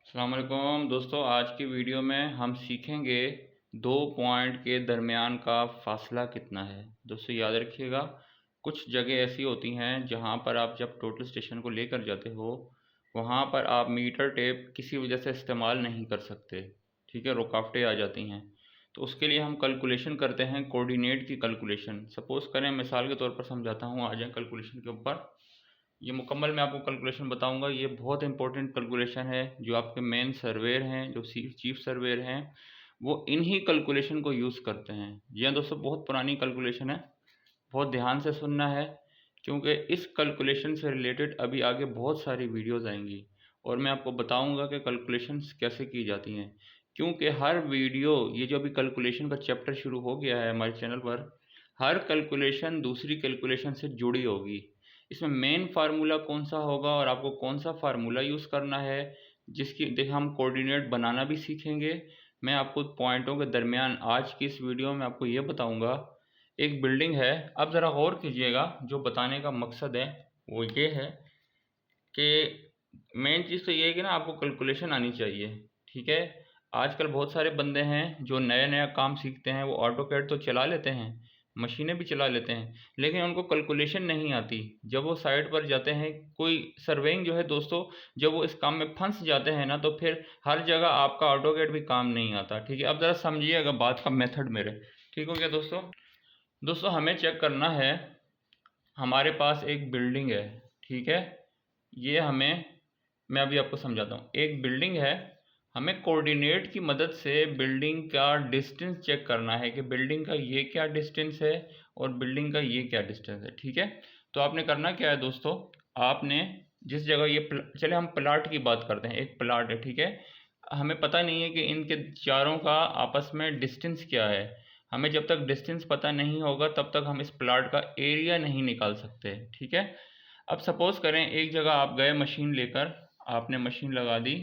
अस्सलाम वालेकुम दोस्तों, आज की वीडियो में हम सीखेंगे दो पॉइंट के दरमियान का फ़ासला कितना है। दोस्तों याद रखिएगा, कुछ जगह ऐसी होती हैं जहां पर आप जब टोटल स्टेशन को लेकर जाते हो वहां पर आप मीटर टेप किसी वजह से इस्तेमाल नहीं कर सकते। ठीक है, रुकावटें आ जाती हैं। तो उसके लिए हम कैलकुलेशन करते हैं, कोऑर्डिनेट की कैलकुलेशन। सपोज़ करें, मिसाल के तौर पर समझाता हूँ, आ जाए कैलकुलेशन के ऊपर। ये मुकम्मल मैं आपको कैलकुलेशन बताऊंगा। ये बहुत इंपॉर्टेंट कैलकुलेशन है। जो आपके मेन सर्वेयर हैं, जो चीफ सर्वेयर हैं, वो इन्हीं कैलकुलेशन को यूज़ करते हैं। जी हाँ दोस्तों, बहुत पुरानी कैलकुलेशन है, बहुत ध्यान से सुनना है, क्योंकि इस कैलकुलेशन से रिलेटेड अभी आगे बहुत सारी वीडियोस आएंगी और मैं आपको बताऊंगा कि कैलकुलेशंस कैसे की जाती हैं। क्योंकि हर वीडियो, ये जो अभी कैलकुलेशन का चैप्टर शुरू हो गया है हमारे चैनल पर, हर कैलकुलेशन दूसरी कैलकुलेशन से जुड़ी होगी। इसमें मेन फार्मूला कौन सा होगा और आपको कौन सा फार्मूला यूज़ करना है, जिसकी देख हम कोऑर्डिनेट बनाना भी सीखेंगे। मैं आपको पॉइंटों के दरमियान आज की इस वीडियो में आपको ये बताऊंगा। एक बिल्डिंग है, अब ज़रा गौर कीजिएगा, जो बताने का मकसद है वो ये है कि मेन चीज़ तो ये है कि ना आपको कैलकुलेशन आनी चाहिए। ठीक है, आजकल बहुत सारे बंदे हैं जो नया नया काम सीखते हैं, वो ऑटो कैड तो चला लेते हैं, मशीनें भी चला लेते हैं, लेकिन उनको कैलकुलेशन नहीं आती। जब वो साइट पर जाते हैं, कोई सर्वेइंग जो है दोस्तों, जब वो इस काम में फंस जाते हैं ना, तो फिर हर जगह आपका ऑटो कैड भी काम नहीं आता। ठीक है, अब ज़रा समझिएगा बात का मेथड मेरे। ठीक हो गया दोस्तों? दोस्तों हमें चेक करना है, हमारे पास एक बिल्डिंग है। ठीक है, ये हमें, मैं अभी आपको समझाता हूँ। एक बिल्डिंग है, हमें कोऑर्डिनेट की मदद से बिल्डिंग का डिस्टेंस चेक करना है कि बिल्डिंग का ये क्या डिस्टेंस है और बिल्डिंग का ये क्या डिस्टेंस है। ठीक है, तो आपने करना क्या है दोस्तों, आपने जिस जगह ये चले हम प्लाट की बात करते हैं। एक प्लाट है, ठीक है, हमें पता नहीं है कि इनके चारों का आपस में डिस्टेंस क्या है। हमें जब तक डिस्टेंस पता नहीं होगा तब तक हम इस प्लाट का एरिया नहीं निकाल सकते। ठीक है, अब सपोज़ करें एक जगह आप गए मशीन लेकर, आपने मशीन लगा दी।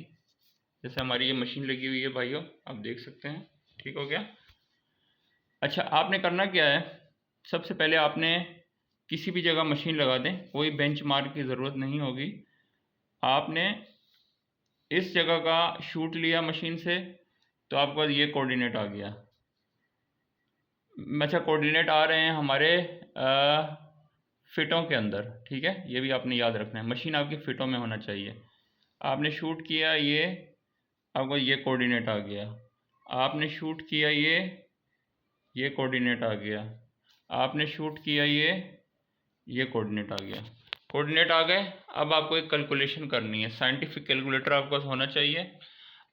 जैसे हमारी ये मशीन लगी हुई है भाइयों, आप देख सकते हैं। ठीक हो गया? अच्छा, आपने करना क्या है, सबसे पहले आपने किसी भी जगह मशीन लगा दें, कोई बेंच मार्क की ज़रूरत नहीं होगी। आपने इस जगह का शूट लिया मशीन से, तो आपके पास ये कोऑर्डिनेट आ गया। अच्छा, कोऑर्डिनेट आ रहे हैं हमारे फिटों के अंदर। ठीक है, ये भी आपने याद रखना है, मशीन आपकी फिटों में होना चाहिए। आपने शूट किया ये, आपको ये कोऑर्डिनेट आ गया। आपने शूट किया ये कोऑर्डिनेट आ गया। आपने शूट किया ये कोऑर्डिनेट आ गया। कोऑर्डिनेट आ गए, अब आपको एक कैलकुलेशन करनी है। साइंटिफिक कैलकुलेटर आपके पास होना चाहिए।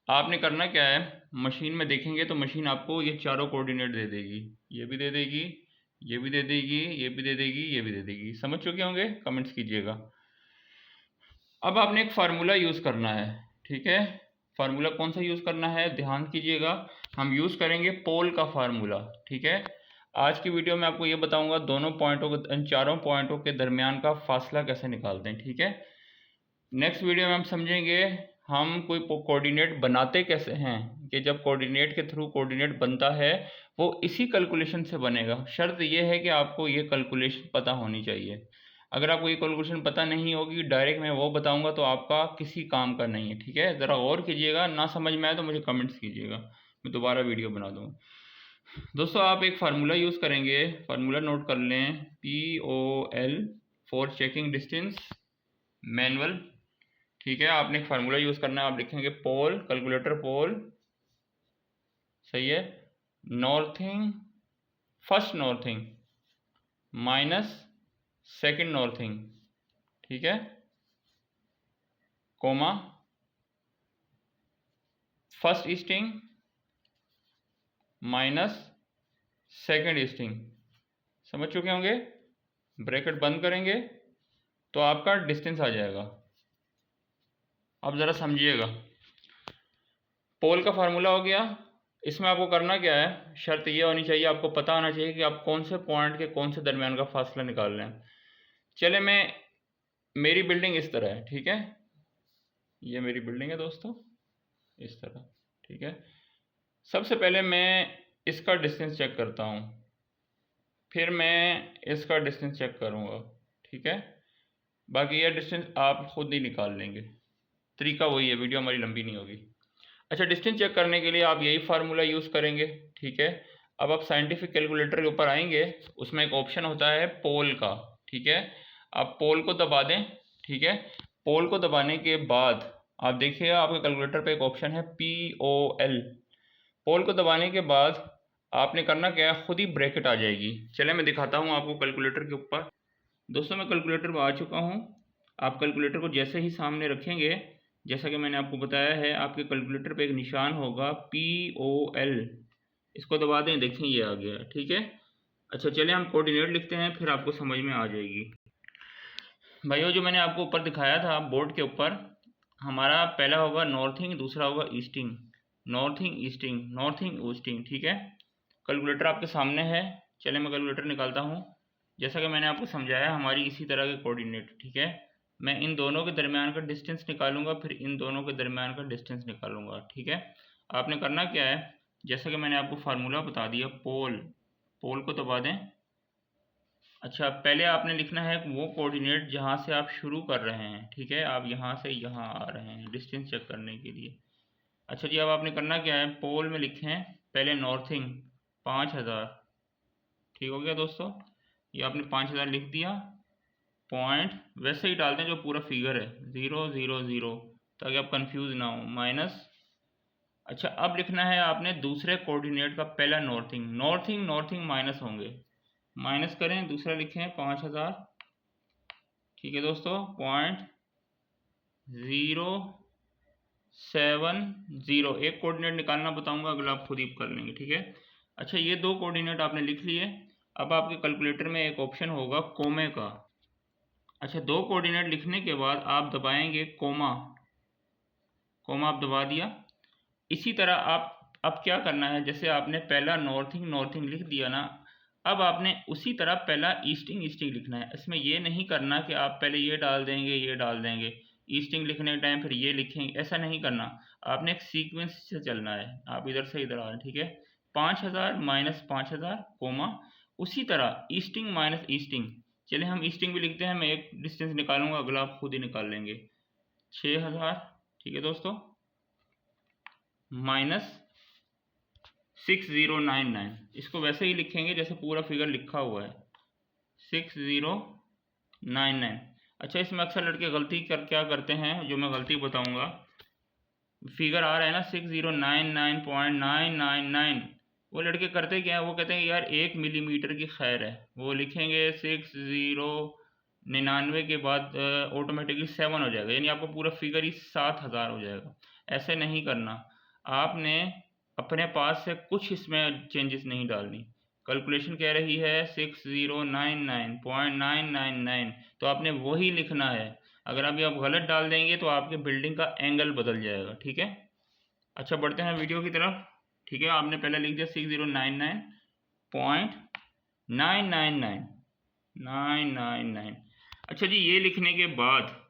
आपने करना क्या है, मशीन में देखेंगे तो मशीन आपको ये चारों कोऑर्डिनेट दे देगी। ये भी दे देगी, ये भी दे देगी, ये भी दे देगी, ये भी दे देगी। समझ चुके होंगे? कमेंट्स कीजिएगा। अब आपने एक फार्मूला यूज़ करना है। ठीक है, फार्मूला कौन सा यूज़ करना है, ध्यान कीजिएगा। हम यूज़ करेंगे पोल का फार्मूला। ठीक है, आज की वीडियो में आपको ये बताऊंगा दोनों पॉइंटों को, इन चारों पॉइंटों के दरमियान का फासला कैसे निकालते हैं। ठीक है, नेक्स्ट वीडियो में हम समझेंगे हम कोई कोऑर्डिनेट बनाते कैसे हैं, कि जब कोऑर्डिनेट के थ्रू कोऑर्डिनेट बनता है वो इसी कैलकुलेशन से बनेगा। शर्त ये है कि आपको ये कैलकुलेशन पता होनी चाहिए। अगर आपको ये कैलकुलेशन पता नहीं होगी, डायरेक्ट मैं वो बताऊंगा, तो आपका किसी काम का नहीं है। ठीक है, ज़रा गौर कीजिएगा, ना समझ में आए तो मुझे कमेंट्स कीजिएगा, मैं दोबारा वीडियो बना दूँगा। दोस्तों आप एक फार्मूला यूज़ करेंगे, फार्मूला नोट कर लें, POL, for checking distance manual. ठीक है, आपने एक फार्मूला यूज़ करना है। आप लिखेंगे पोल, कैलकुलेटर पोल, सही है, northing, first northing minus second northing. ठीक है, comma, first easting minus second easting. समझ चुके होंगे? ब्रैकेट बंद करेंगे तो आपका डिस्टेंस आ जाएगा। अब ज़रा समझिएगा, पोल का फार्मूला हो गया। इसमें आपको करना क्या है, शर्त ये होनी चाहिए, आपको पता होना चाहिए कि आप कौन से पॉइंट के कौन से दरमियान का फासला निकाल रहे हैं। चले, मैं, मेरी बिल्डिंग इस तरह है। ठीक है, ये मेरी बिल्डिंग है दोस्तों, इस तरह। ठीक है, सबसे पहले मैं इसका डिस्टेंस चेक करता हूँ, फिर मैं इसका डिस्टेंस चेक करूँगा। ठीक है, बाकी ये डिस्टेंस आप खुद ही निकाल लेंगे। तरीका वही है, वीडियो हमारी लंबी नहीं होगी। अच्छा, डिस्टेंस चेक करने के लिए आप यही फार्मूला यूज़ करेंगे, ठीक है। अब आप साइंटिफिक कैलकुलेटर के ऊपर आएंगे, उसमें एक ऑप्शन होता है पोल का, ठीक है। आप पोल को दबा दें, ठीक है। पोल को दबाने के बाद आप देखिएगा आपके कैलकुलेटर पे एक ऑप्शन है POL। पोल को दबाने के बाद आपने करना क्या है, खुद ही ब्रैकेट आ जाएगी। चले मैं दिखाता हूँ आपको कैलकुलेटर के ऊपर। दोस्तों मैं कैलकुलेटर पर आ चुका हूँ। आप कैलकुलेटर को जैसे ही सामने रखेंगे, जैसा कि मैंने आपको बताया है, आपके कैलकुलेटर पे एक निशान होगा POL, इसको दबा दें, देखें ये आ गया, ठीक है। अच्छा चलिए हम कोऑर्डिनेट लिखते हैं, फिर आपको समझ में आ जाएगी। भाइयों जो मैंने आपको ऊपर दिखाया था बोर्ड के ऊपर, हमारा पहला होगा नॉर्थिंग, दूसरा होगा easting, northing easting, northing easting, ठीक है। कैलकुलेटर आपके सामने है, चलिए मैं कैलकुलेटर निकालता हूँ। जैसा कि मैंने आपको समझाया हमारी इसी तरह के कोऑर्डिनेट, ठीक है। मैं इन दोनों के दरमियान का डिस्टेंस निकालूंगा, फिर इन दोनों के दरमियान का डिस्टेंस निकालूंगा, ठीक है। आपने करना क्या है, जैसा कि मैंने आपको फार्मूला बता दिया, पोल, पोल को दबा दें। अच्छा पहले आपने लिखना है वो कोऑर्डिनेट जहाँ से आप शुरू कर रहे हैं, ठीक है। आप यहाँ से यहाँ आ रहे हैं डिस्टेंस चेक करने के लिए। अच्छा जी, अब आपने करना क्या है, पोल में लिखें पहले नॉर्थिंग 5000, ठीक हो गया दोस्तों। ये आपने 5000 लिख दिया। पॉइंट वैसे ही डालते हैं जो पूरा फिगर है, 000, ताकि आप कंफ्यूज ना हो, माइनस। अच्छा अब लिखना है आपने दूसरे कोऑर्डिनेट का पहला नॉर्थिंग, नॉर्थिंग नॉर्थिंग माइनस होंगे, माइनस करें, दूसरा लिखें 5000, ठीक है दोस्तों। 0.070, एक कोऑर्डिनेट निकालना बताऊंगा, अगला आप खुद ही कर लेंगे, ठीक है। अच्छा ये दो कोऑर्डिनेट आपने लिख लिए। अब आपके कैलकुलेटर में एक ऑप्शन होगा कोमे का। अच्छा दो कोऑर्डिनेट लिखने के बाद आप दबाएंगे कोमा, कोमा आप दबा दिया। इसी तरह आप अब क्या करना है, जैसे आपने पहला नॉर्थिंग नॉर्थिंग लिख दिया ना, अब आपने उसी तरह पहला ईस्टिंग ईस्टिंग लिखना है। इसमें ये नहीं करना कि आप पहले ये डाल देंगे ये डाल देंगे, ईस्टिंग लिखने के टाइम फिर ये लिखेंगे, ऐसा नहीं करना। आपने एक सीक्वेंस से चलना है, आप इधर से इधर आ रहे हैं, ठीक है। 5000 माइनस 5000 कोमा, उसी तरह ईस्टिंग माइनस ईस्टिंग। चलिए हम ईस्टिंग भी लिखते हैं, मैं एक डिस्टेंस निकालूंगा, अगला आप खुद ही निकाल लेंगे। 6000, ठीक है दोस्तों, माइनस 6099, इसको वैसे ही लिखेंगे जैसे पूरा फिगर लिखा हुआ है, 6099। अच्छा इसमें अक्सर लड़के गलती क्या करते हैं, जो मैं गलती बताऊंगा, फिगर आ रहा है ना 6099.999, वो लड़के करते क्या है, वो कहते हैं यार 1 मिलीमीटर की खैर है, वो लिखेंगे 6099 के बाद ऑटोमेटिकली 7 हो जाएगा, यानी आपको पूरा फिगर ही 7000 हो जाएगा। ऐसे नहीं करना, आपने अपने पास से कुछ इसमें चेंजेस नहीं डालनी। कैलकुलेशन कह रही है 6099.999, तो आपने वही लिखना है। अगर अभी आप गलत डाल देंगे तो आपके बिल्डिंग का एंगल बदल जाएगा, ठीक है। अच्छा बढ़ते हैं वीडियो की तरफ, ठीक है। आपने पहले लिख दिया 6099.999। अच्छा जी, ये लिखने के बाद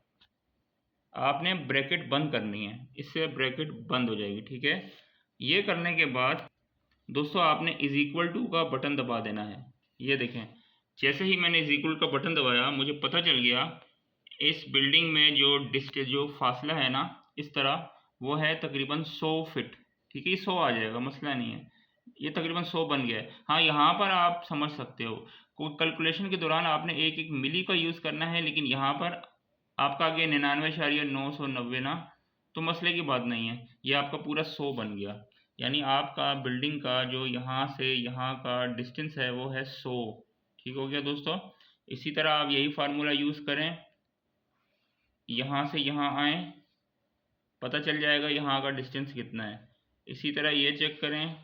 आपने ब्रैकेट बंद करनी है, इससे ब्रैकेट बंद हो जाएगी, ठीक है। ये करने के बाद दोस्तों आपने इज इक्वल टू का बटन दबा देना है। ये देखें, जैसे ही मैंने इज इक्वल का बटन दबाया, मुझे पता चल गया इस बिल्डिंग में जो फासला है ना, इस तरह वो है तकरीबन 100 फीट, ठीक है। 100 आ जाएगा, मसला नहीं है, ये तकरीबन 100 बन गया है। हाँ यहाँ पर आप समझ सकते हो, कोई कैलकुलेशन के दौरान आपने एक एक मिली का यूज़ करना है, लेकिन यहाँ पर आपका आगे 99.990 ना, तो मसले की बात नहीं है, ये आपका पूरा 100 बन गया। यानी आपका बिल्डिंग का जो यहाँ से यहाँ का डिस्टेंस है वो है 100, ठीक हो गया दोस्तों। इसी तरह आप यही फार्मूला यूज़ करें, यहाँ से यहाँ आए, पता चल जाएगा यहाँ का डिस्टेंस कितना है। इसी तरह ये चेक करें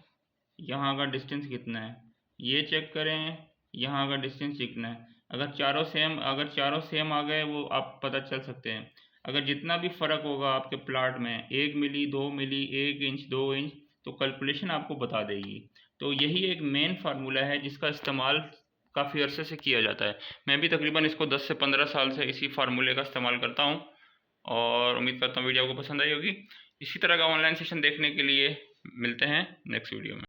यहाँ का डिस्टेंस कितना है, ये चेक करें यहाँ का डिस्टेंस कितना है। अगर चारों सेम आ गए, वो आप पता चल सकते हैं। अगर जितना भी फ़र्क होगा आपके प्लाट में, 1 मिली 2 मिली 1 इंच 2 इंच, तो कैलकुलेशन आपको बता देगी। तो यही एक मेन फार्मूला है जिसका इस्तेमाल काफ़ी अरसे से किया जाता है। मैं भी तकरीबन इसको 10 से 15 साल से इसी फार्मूले का इस्तेमाल करता हूँ, और उम्मीद करता हूँ वीडियो आपको पसंद आई होगी। इसी तरह का ऑनलाइन सेशन देखने के लिए मिलते हैं नेक्स्ट वीडियो में।